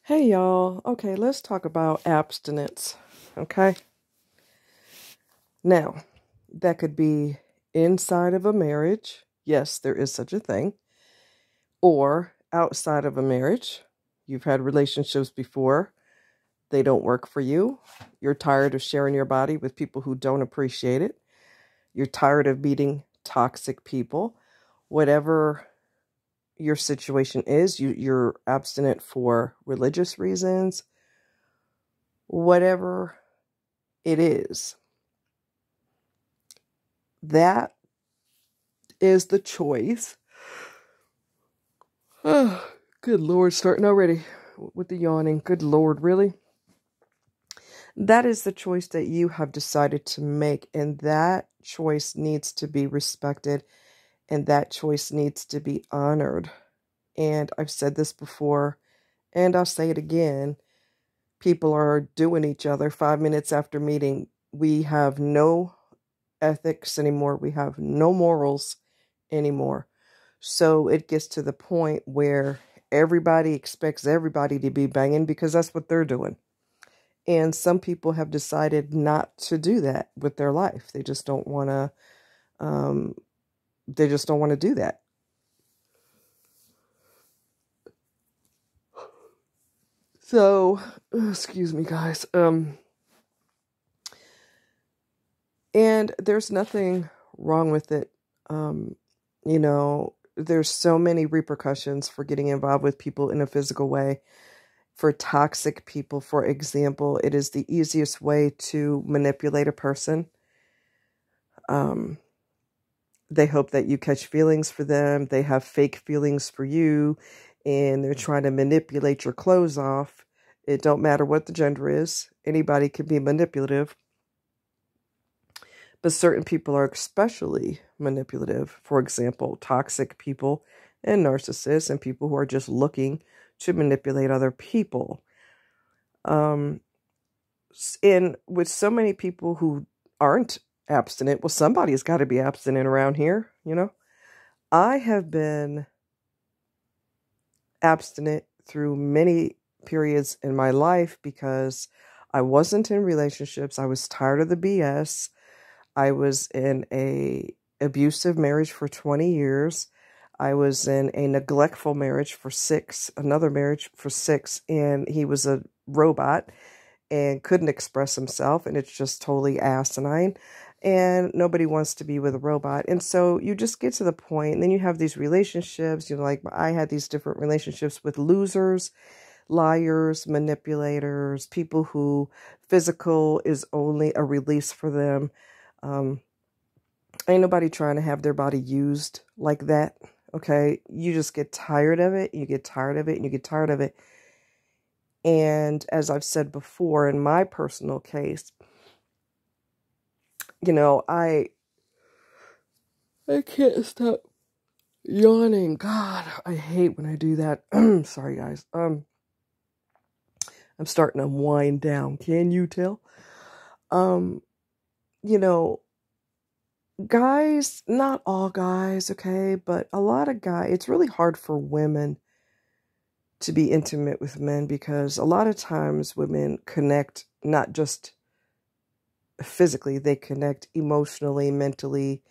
Hey y'all. Okay, let's talk about abstinence. Okay. Now, that could be inside of a marriage. Yes, there is such a thing. Or outside of a marriage. You've had relationships before. They don't work for you. You're tired of sharing your body with people who don't appreciate it. You're tired of meeting toxic people. Whatever your situation is, you're abstinent for religious reasons. Whatever it is, that is the choice. Oh, good Lord, starting already with the yawning. Good Lord, really? That is the choice that you have decided to make, and that choice needs to be respected, and that choice needs to be honored. And I've said this before, and I'll say it again. People are doing each other 5 minutes after meeting. We have no ethics anymore. We have no morals anymore. So it gets to the point where everybody expects everybody to be banging because that's what they're doing. And some people have decided not to do that with their life. They just don't want to, do that. So, excuse me, guys. And there's nothing wrong with it. There's so many repercussions for getting involved with people in a physical way. For toxic people, for example, it is the easiest way to manipulate a person. They hope that you catch feelings for them. They have fake feelings for you, and they're trying to manipulate your clothes off. It don't matter what the gender is. Anybody can be manipulative. But certain people are especially manipulative. For example, toxic people and narcissists and people who are just looking to manipulate other people. And with so many people who aren't abstinent, well, somebody's got to be abstinent around here, I have been abstinent through many periods in my life because I wasn't in relationships. I was tired of the BS. I was in a abusive marriage for 20 years. I was in a neglectful marriage for 6, another marriage for 6, and he was a robot and couldn't express himself, and it's just totally asinine, and nobody wants to be with a robot. And so you just get to the point, and then you have these relationships, like I had these different relationships with losers, liars, manipulators, people who physical is only a release for them. Ain't nobody trying to have their body used like that. Okay. You just get tired of it. You get tired of it and you get tired of it. And as I've said before, in my personal case, I can't stop yawning. God, I hate when I do that. Sorry, guys. I'm starting to wind down. Can you tell? Guys, not all guys, okay, but a lot of guys, it's really hard for women to be intimate with men because a lot of times women connect not just physically, they connect emotionally, mentally,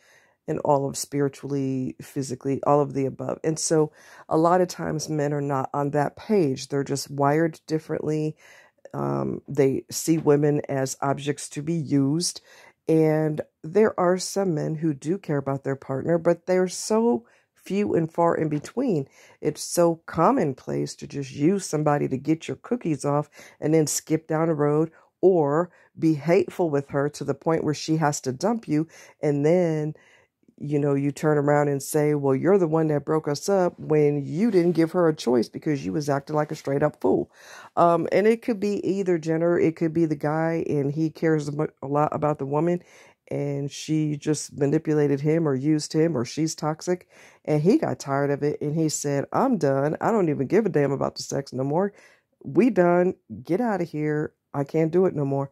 and all of spiritually, physically, all of the above. And so a lot of times men are not on that page. They're just wired differently. They see women as objects to be used. And there are some men who do care about their partner, but they're so few and far in between. It's so commonplace to just use somebody to get your cookies off and then skip down the road or be hateful with her to the point where she has to dump you. And then, you turn around and say, well, you're the one that broke us up when you didn't give her a choice because you was acting like a straight up fool. And it could be either gender. It could be the guy and he cares a lot about the woman and she just manipulated him or used him or she's toxic and he got tired of it and he said, I'm done. I don't even give a damn about the sex no more. We done. Get out of here. I can't do it no more.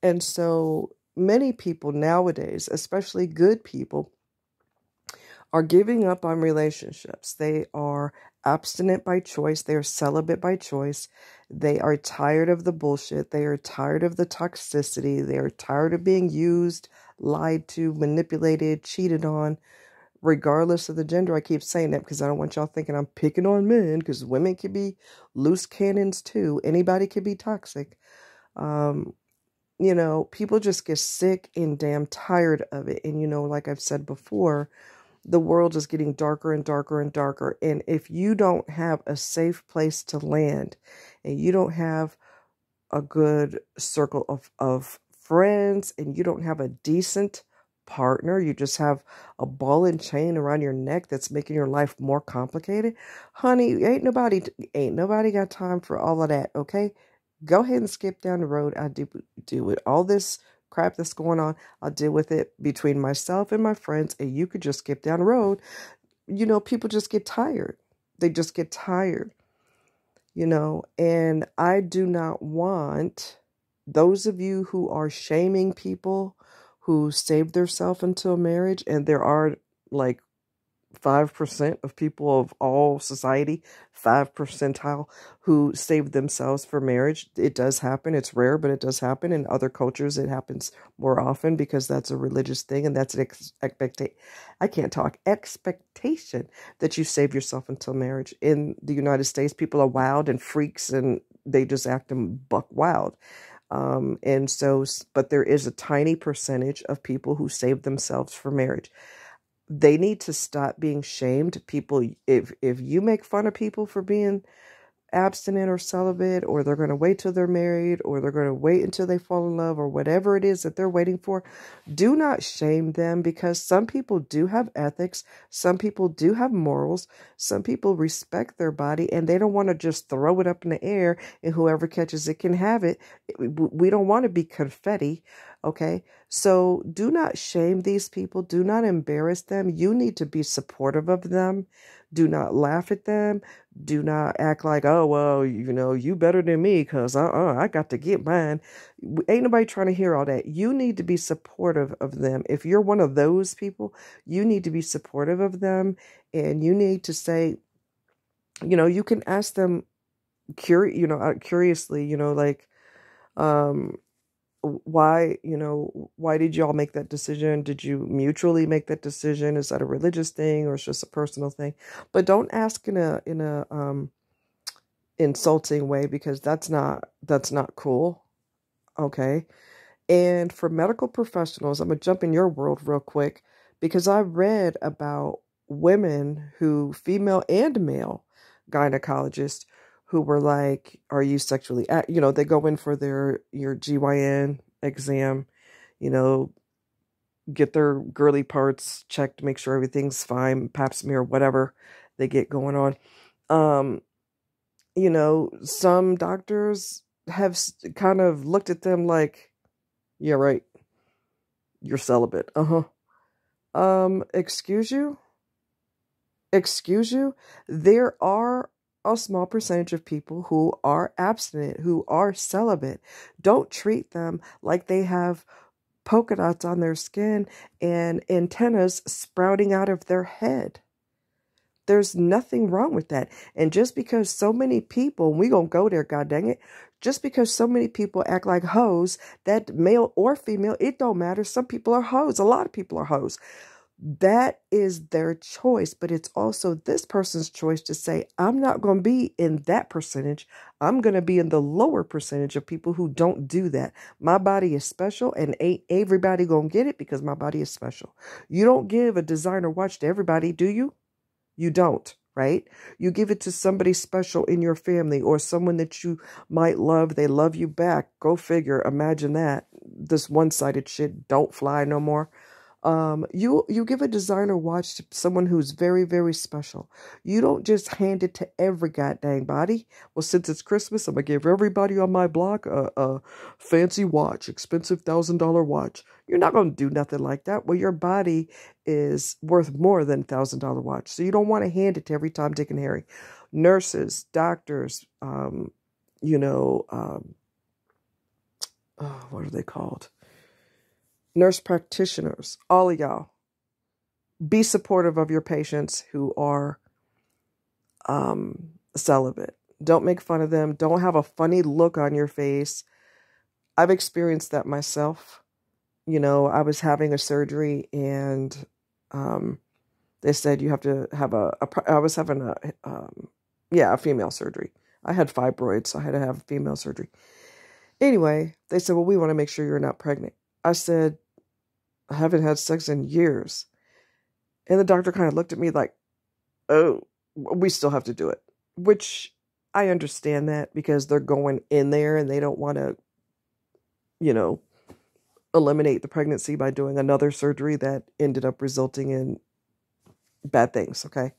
And so many people nowadays, especially good people, are giving up on relationships. They are abstinent by choice. They are celibate by choice. They are tired of the bullshit. They are tired of the toxicity. They are tired of being used, lied to, manipulated, cheated on, regardless of the gender. I keep saying that because I don't want y'all thinking I'm picking on men, because women can be loose cannons too. Anybody can be toxic. People just get sick and damn tired of it. And, like I've said before, the world is getting darker and darker and darker. And if you don't have a safe place to land, and you don't have a good circle of friends, and you don't have a decent partner, you just have a ball and chain around your neck that's making your life more complicated, honey, ain't nobody got time for all of that, okay? Go ahead and skip down the road. I do with all this crap that's going on. I'll deal with it between myself and my friends, and you could just skip down the road. People just get tired. They just get tired, and I do not want those of you who are shaming people who saved themselves until marriage, and there are like 5% of people of all society, 5 percentile, who save themselves for marriage. It does happen. It's rare, but it does happen. In other cultures, it happens more often because that's a religious thing, and that's an expectation that you save yourself until marriage. In the United States, people are wild and freaks, and they just act buck wild. But there is a tiny percentage of people who save themselves for marriage. They need to stop being shamed. People, if you make fun of people for being abstinent or celibate, or they're going to wait till they're married, or they're going to wait until they fall in love, or whatever it is that they're waiting for, do not shame them, because some people do have ethics. Some people do have morals. Some people respect their body, and they don't want to just throw it up in the air and whoever catches it can have it. We don't want to be confetti. Okay, so do not shame these people. Do not embarrass them. You need to be supportive of them. Do not laugh at them. Do not act like, oh, well, you better than me because I got to get mine. Ain't nobody trying to hear all that. You need to be supportive of them. If you're one of those people, you need to be supportive of them. And you need to say, you can ask them curiously, like, why did y'all make that decision? Did you mutually make that decision? Is that a religious thing, or it's just a personal thing? But don't ask in a insulting way, because that's not cool. Okay. And for medical professionals, I'm gonna jump in your world real quick, because I read about women female and male gynecologists, who were like, are you sexually they go in for your GYN exam, get their girly parts checked to make sure everything's fine, pap smear, whatever they get going on. Some doctors have kind of looked at them like, yeah, right, you're celibate. Excuse you? There are a small percentage of people who are abstinent, who are celibate. Don't treat them like they have polka dots on their skin and antennas sprouting out of their head. There's nothing wrong with that. And just because so many people, we gonna go there, god dang it, just because so many people act like hoes, that male or female, it don't matter. Some people are hoes. A lot of people are hoes. That is their choice, but it's also this person's choice to say, I'm not going to be in that percentage. I'm going to be in the lower percentage of people who don't do that. My body is special, and ain't everybody going to get it because my body is special. You don't give a designer watch to everybody, do you? You don't, right? You give it to somebody special in your family, or someone that you might love. They love you back. Go figure. Imagine that. This one-sided shit don't fly no more. You give a designer watch to someone who's very, very special. You don't just hand it to every goddamn body. Well, since it's Christmas, I'm going to give everybody on my block a fancy watch, expensive $1,000 watch. You're not going to do nothing like that. Well, your body is worth more than $1,000 watch. So you don't want to hand it to every Tom, Dick, and Harry. Nurses, doctors, what are they called? Nurse practitioners, all of y'all, be supportive of your patients who are celibate. Don't make fun of them. Don't have a funny look on your face. I've experienced that myself. You know, I was having a surgery and they said you have to have I was having a female surgery. I had fibroids, so I had to have female surgery. Anyway, they said, well, we want to make sure you're not pregnant. I said, I haven't had sex in years. And the doctor kind of looked at me like, oh, we still have to do it. Which I understand that because they're going in there and they don't want to, you know, eliminate the pregnancy by doing another surgery that ended up resulting in bad things, okay?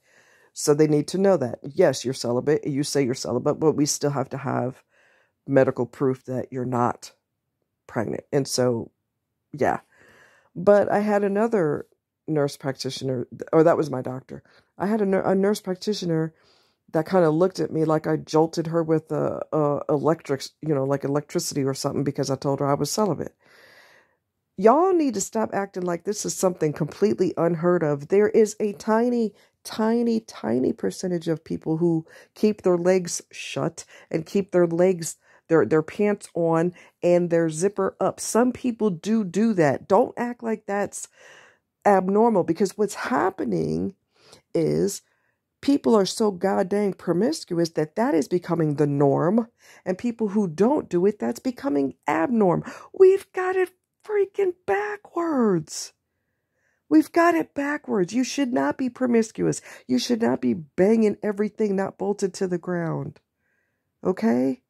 So they need to know that. Yes, you're celibate. You say you're celibate, but we still have to have medical proof that you're not pregnant. And so, yeah. But I had another nurse practitioner, or that was my doctor. I had a nurse practitioner that kind of looked at me like I jolted her with like electricity or something because I told her I was celibate. Y'all need to stop acting like this is something completely unheard of. There is a tiny, tiny, tiny percentage of people who keep their legs shut and keep their legs, their pants on and their zipper up. Some people do that. Don't act like that's abnormal, because what's happening is people are so goddamn promiscuous that is becoming the norm, and people who don't do it, that's becoming abnormal. We've got it freaking backwards. We've got it backwards. You should not be promiscuous. You should not be banging everything not bolted to the ground. Okay?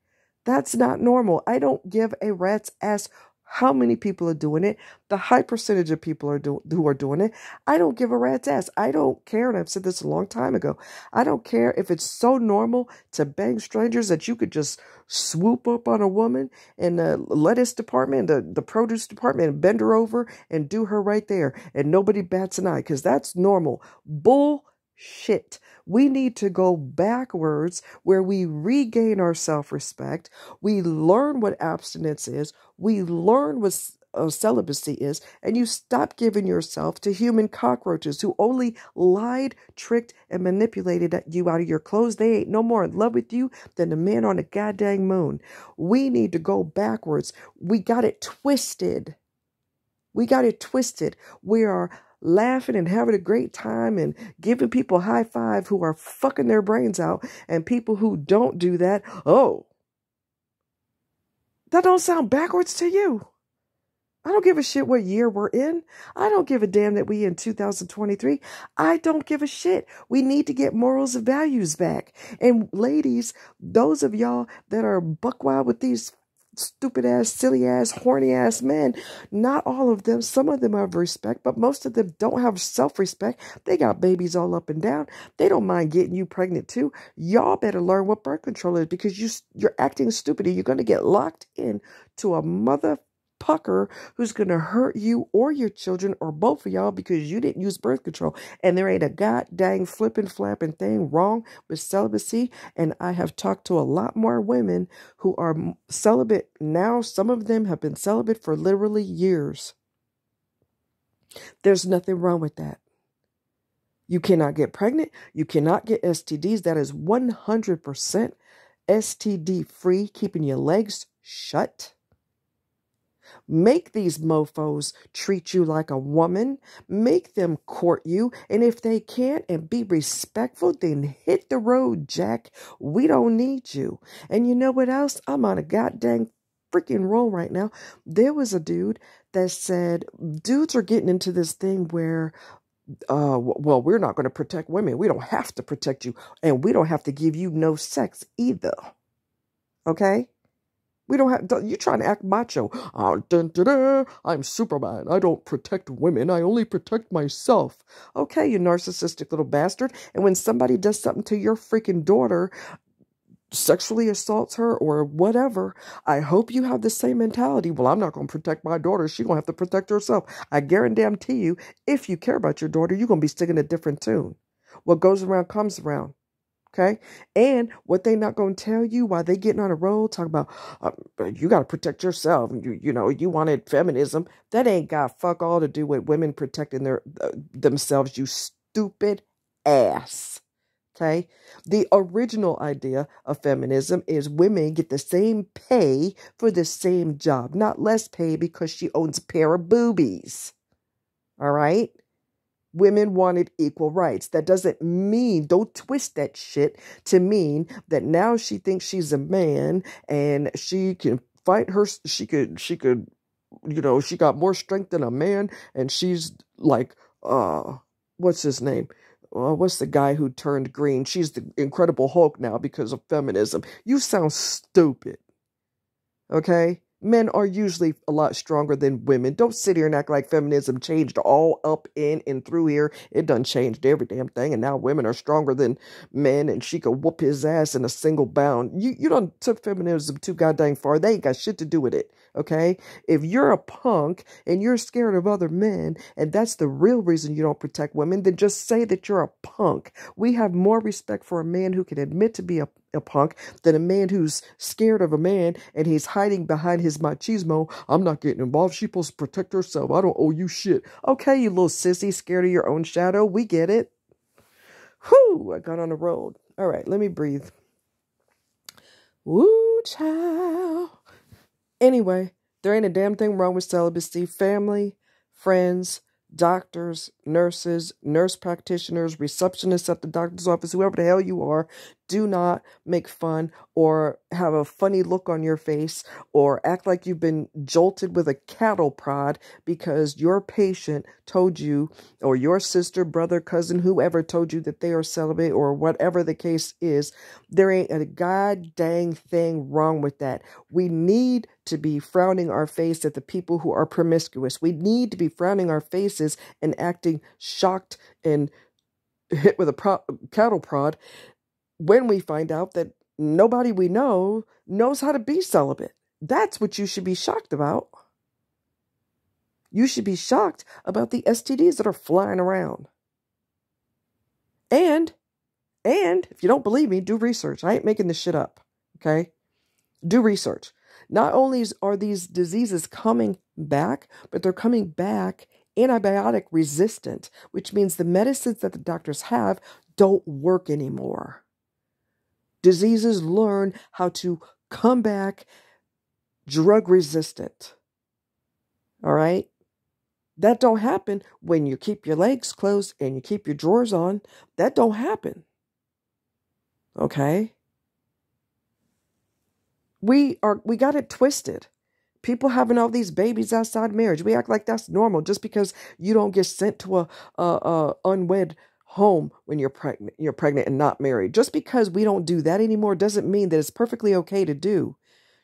That's not normal. I don't give a rat's ass how many people are doing it. The high percentage of people who are doing it. I don't give a rat's ass. I don't care, and I've said this a long time ago. I don't care if it's so normal to bang strangers that you could just swoop up on a woman in the lettuce department, the produce department, and bend her over and do her right there, and nobody bats an eye, because that's normal. Bullshit. We need to go backwards where we regain our self-respect. We learn what abstinence is. We learn what celibacy is. And you stop giving yourself to human cockroaches who only lied, tricked, and manipulated you out of your clothes. They ain't no more in love with you than the man on the goddamn moon. We need to go backwards. We got it twisted. We are laughing and having a great time and giving people high five who are fucking their brains out, and people who don't do that, oh, that don't sound backwards to you. I don't give a shit what year we're in. I don't give a damn that we in 2023. I don't give a shit. We need to get morals and values back. And ladies, those of y'all that are buck wild with these stupid ass, silly ass, horny ass men, not all of them, some of them have respect, but most of them don't have self-respect. They got babies all up and down. They don't mind getting you pregnant too. Y'all better learn what birth control is, because you're acting stupid and you're going to get locked in to a motherfucker who's going to hurt you or your children or both of y'all because you didn't use birth control. And there ain't a goddamn flipping flapping thing wrong with celibacy. And I have talked to a lot more women who are celibate now. Some of them have been celibate for literally years. There's nothing wrong with that. You cannot get pregnant. You cannot get STDs. That is 100% STD free, keeping your legs shut. Make these mofos treat you like a woman. Make them court you. And if they can't and be respectful, then hit the road, Jack. We don't need you. And you know what else? I'm on a goddamn freaking roll right now. There was a dude that said, dudes are getting into this thing where, well, we're not going to protect women. We don't have to protect you. And we don't have to give you no sex either. Okay? We don't have, you're trying to act macho. I'm Superman. I don't protect women. I only protect myself. Okay, you narcissistic little bastard. And when somebody does something to your freaking daughter, sexually assaults her or whatever, I hope you have the same mentality. Well, I'm not going to protect my daughter. She's going to have to protect herself. I guarantee you, if you care about your daughter, you're going to be singing a different tune. What goes around comes around. Okay. And what they not going to tell you while they getting on a roll, talk about, you got to protect yourself. You wanted feminism. That ain't got fuck all to do with women protecting themselves, you stupid ass. Okay. The original idea of feminism is women get the same pay for the same job, not less pay because she owns a pair of boobies. All right. Women wanted equal rights. That doesn't mean, don't twist that shit to mean that now she thinks she's a man and she can fight her. She could, she got more strength than a man. And she's like, what's his name? What's the guy who turned green? She's the Incredible Hulk now because of feminism. You sound stupid. Okay? Men are usually a lot stronger than women. Don't sit here and act like feminism changed all up in and through here. It done changed every damn thing. And now women are stronger than men and she could whoop his ass in a single bound. You done took feminism too goddamn far. They ain't got shit to do with it. Okay? If you're a punk and you're scared of other men and that's the real reason you don't protect women, then just say that you're a punk. We have more respect for a man who can admit to be a punk than a man who's scared of a man and he's hiding behind his machismo. I'm not getting involved. She's supposed to protect herself. I don't owe you shit. Okay, you little sissy, scared of your own shadow. We get it. Whew, I got on the road. All right, let me breathe. Woo, child. Anyway, there ain't a damn thing wrong with celibacy. Family, friends, doctors, nurses, nurse practitioners, receptionists at the doctor's office, whoever the hell you are, do not make fun or have a funny look on your face or act like you've been jolted with a cattle prod because your patient told you, or your sister, brother, cousin, whoever told you that they are celibate, or whatever the case is. There ain't a god dang thing wrong with that. We need to be frowning our face at the people who are promiscuous. We need to be frowning our faces and acting shocked and hit with a cattle prod when we find out that nobody we know knows how to be celibate. That's what you should be shocked about. You should be shocked about the STDs that are flying around. And if you don't believe me, do research. I ain't making this shit up. Okay? Do research. Not only are these diseases coming back, but they're coming back antibiotic resistant, which means the medicines that the doctors have don't work anymore. Diseases learn how to come back drug resistant. All right? That don't happen when you keep your legs closed and you keep your drawers on. That don't happen. Okay? We got it twisted. People having all these babies outside marriage. We act like that's normal just because you don't get sent to a unwed home when you're pregnant and not married. Just because we don't do that anymore doesn't mean that it's perfectly okay to do.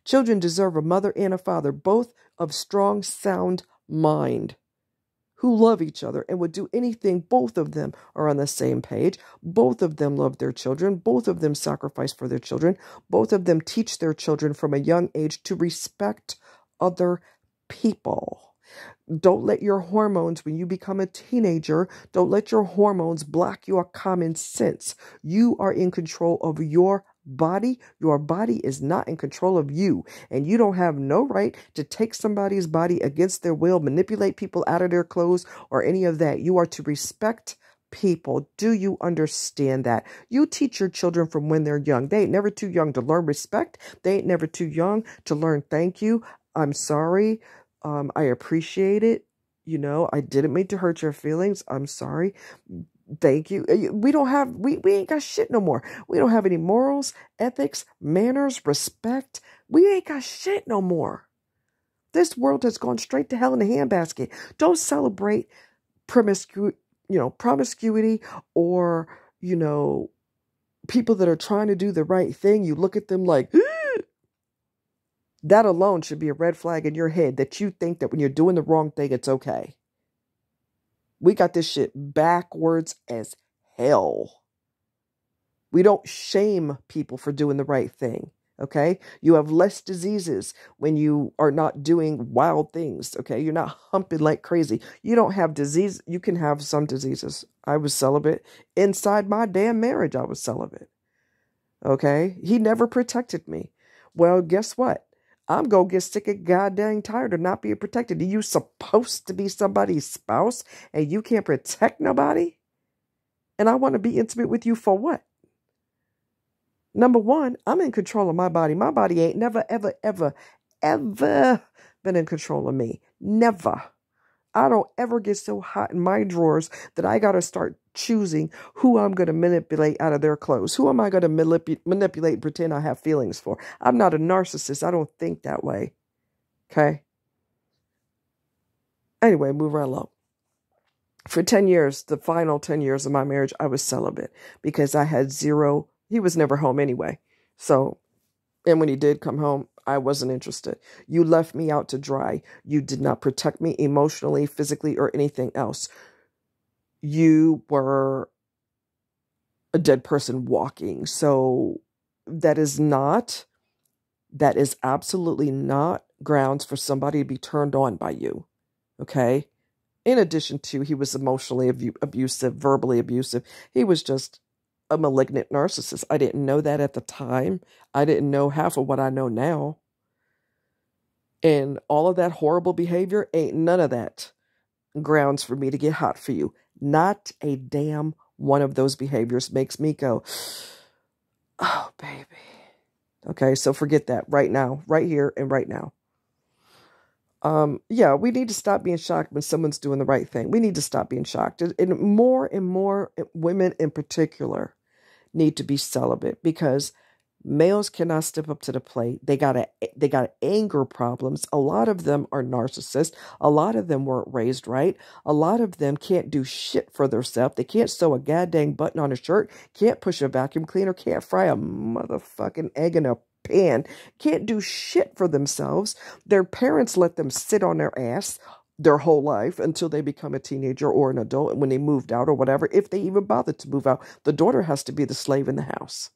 Children deserve a mother and a father, both of strong, sound mind, who love each other and would do anything. Both of them are on the same page. Both of them love their children. Both of them sacrifice for their children. Both of them teach their children from a young age to respect other people. Don't let your hormones, when you become a teenager, don't let your hormones block your common sense. You are in control of your body. Your body is not in control of you. And you don't have no right to take somebody's body against their will, manipulate people out of their clothes, or any of that. You are to respect people. Do you understand that? You teach your children from when they're young. They ain't never too young to learn respect. They ain't never too young to learn thank you. I'm sorry. I appreciate it. I didn't mean to hurt your feelings. I'm sorry. Thank you. We ain't got shit no more. We don't have any morals, ethics, manners, respect. We ain't got shit no more. This world has gone straight to hell in a handbasket. Don't celebrate promiscuity, or, people that are trying to do the right thing. You look at them like, that alone should be a red flag in your head that you think that when you're doing the wrong thing, it's okay. We got this shit backwards as hell. We don't shame people for doing the right thing. Okay? You have less diseases when you are not doing wild things. Okay? You're not humping like crazy. You don't have disease. You can have some diseases. I was celibate. Inside my damn marriage, I was celibate. Okay? He never protected me. Well, guess what? I'm going to get sick and goddamn tired of not being protected. Are you supposed to be somebody's spouse and you can't protect nobody? And I want to be intimate with you for what? Number one, I'm in control of my body. My body ain't never, ever, ever, ever been in control of me. Never. I don't ever get so hot in my drawers that I got to start choosing who I'm going to manipulate out of their clothes. Who am I going to manipulate and pretend I have feelings for? I'm not a narcissist. I don't think that way. Okay? Anyway, move right along. For 10 years, the final 10 years of my marriage, I was celibate because I had zero. He was never home anyway. So, and when he did come home, I wasn't interested. You left me out to dry. You did not protect me emotionally, physically, or anything else. You were a dead person walking. So that is absolutely not grounds for somebody to be turned on by you. Okay? In addition to, he was emotionally abusive, verbally abusive. He was just a malignant narcissist. I didn't know that at the time. I didn't know half of what I know now. And all of that horrible behavior, ain't none of that grounds for me to get hot for you. Not a damn one of those behaviors makes me go, oh, baby. Okay, so forget that right now, right here and right now. Yeah, we need to stop being shocked when someone's doing the right thing. We need to stop being shocked. And more women in particular need to be celibate because males cannot step up to the plate. They got anger problems. A lot of them are narcissists. A lot of them weren't raised right. A lot of them can't do shit for themselves. They can't sew a goddamn button on a shirt, can't push a vacuum cleaner, can't fry a motherfucking egg in a pan, can't do shit for themselves. Their parents let them sit on their ass their whole life until they become a teenager or an adult, and when they moved out or whatever, if they even bothered to move out, the daughter has to be the slave in the house.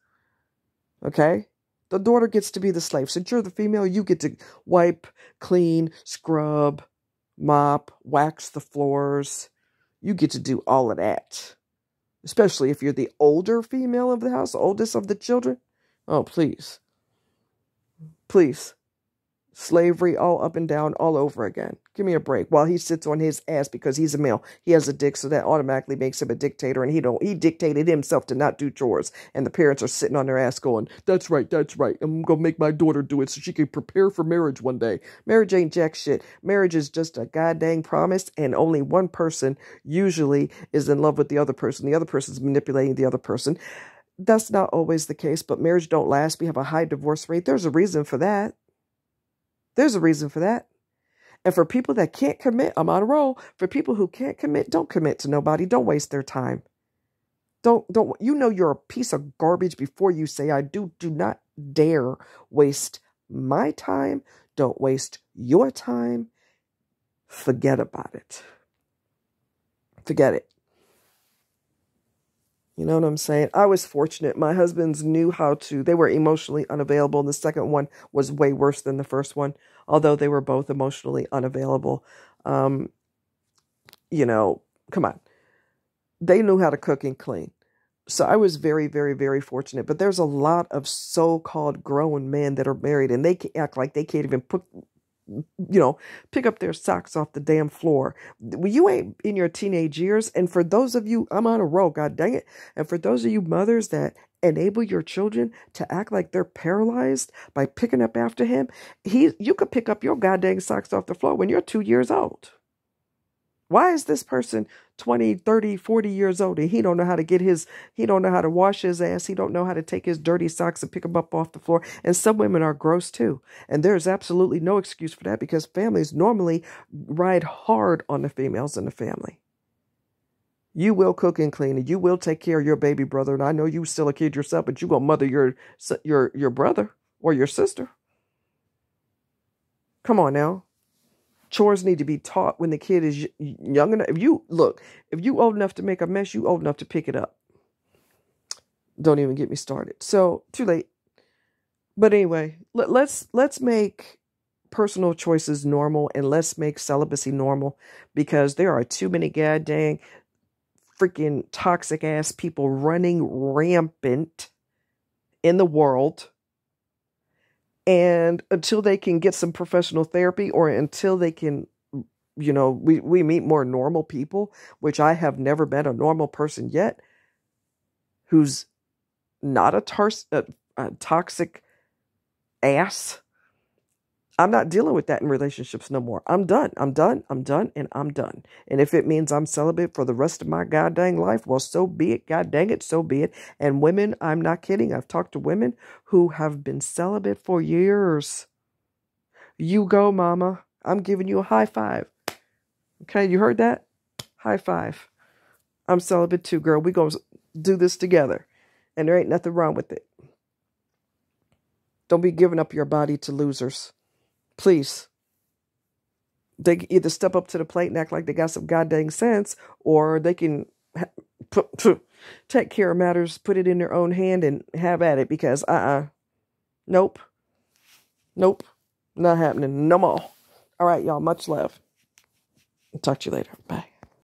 Okay? The daughter gets to be the slave. Since you're the female, you get to wipe, clean, scrub, mop, wax the floors. You get to do all of that. Especially if you're the older female of the house, the oldest of the children. Oh, please. Please. Slavery all up and down all over again. Give me a break. While he sits on his ass because he's a male. He has a dick, so that automatically makes him a dictator, and he dictated himself to not do chores. And the parents are sitting on their ass going, that's right. I'm going to make my daughter do it so she can prepare for marriage one day. Marriage ain't jack shit. Marriage is just a goddamn promise, and only one person usually is in love with the other person. The other person's manipulating the other person. That's not always the case, but marriage don't last. We have a high divorce rate. There's a reason for that. There's a reason for that. And for people that can't commit, I'm on a roll. For people who can't commit, don't commit to nobody. Don't waste their time. Don't, you know you're a piece of garbage before you say I do. Do not dare waste my time. Don't waste your time. Forget about it. Forget it. You know what I'm saying? I was fortunate. My husbands knew how to, they were emotionally unavailable. And the second one was way worse than the first one, although they were both emotionally unavailable. You know, come on. They knew how to cook and clean. So I was very, very, very fortunate. But there's a lot of so-called grown men that are married and they act like they can't even pick up their socks off the damn floor. You ain't in your teenage years. And for those of you, I'm on a roll, god dang it. And for those of you mothers that enable your children to act like they're paralyzed by picking up after him, you could pick up your goddamn socks off the floor when you're 2 years old. Why is this person 20, 30, 40 years old and he don't know how to wash his ass. He don't know how to take his dirty socks and pick them up off the floor. And some women are gross too. And there's absolutely no excuse for that because families normally ride hard on the females in the family. You will cook and clean and you will take care of your baby brother. And I know you still a kid yourself, but you gonna mother your brother or your sister. Come on now. Chores need to be taught when the kid is young enough. If you old enough to make a mess, you old enough to pick it up. Don't even get me started. So too late. But anyway, let's make personal choices normal and let's make celibacy normal because there are too many goddamn freaking toxic ass people running rampant in the world. And until they can get some professional therapy, or until they can, we meet more normal people, which I have never met a normal person yet who's not a toxic ass. I'm not dealing with that in relationships no more. I'm done. I'm done. I'm done. And I'm done. And if it means I'm celibate for the rest of my goddamn life, well, so be it. God dang it. So be it. And women, I'm not kidding. I've talked to women who have been celibate for years. You go, mama. I'm giving you a high five. Okay. You heard that? High five. I'm celibate too, girl. We gonna do this together. And there ain't nothing wrong with it. Don't be giving up your body to losers. Please. They can either step up to the plate and act like they got some goddamn sense, or they can take care of matters, put it in their own hand, and have at it. Because nope, not happening no more. All right, y'all. Much love. Talk to you later. Bye.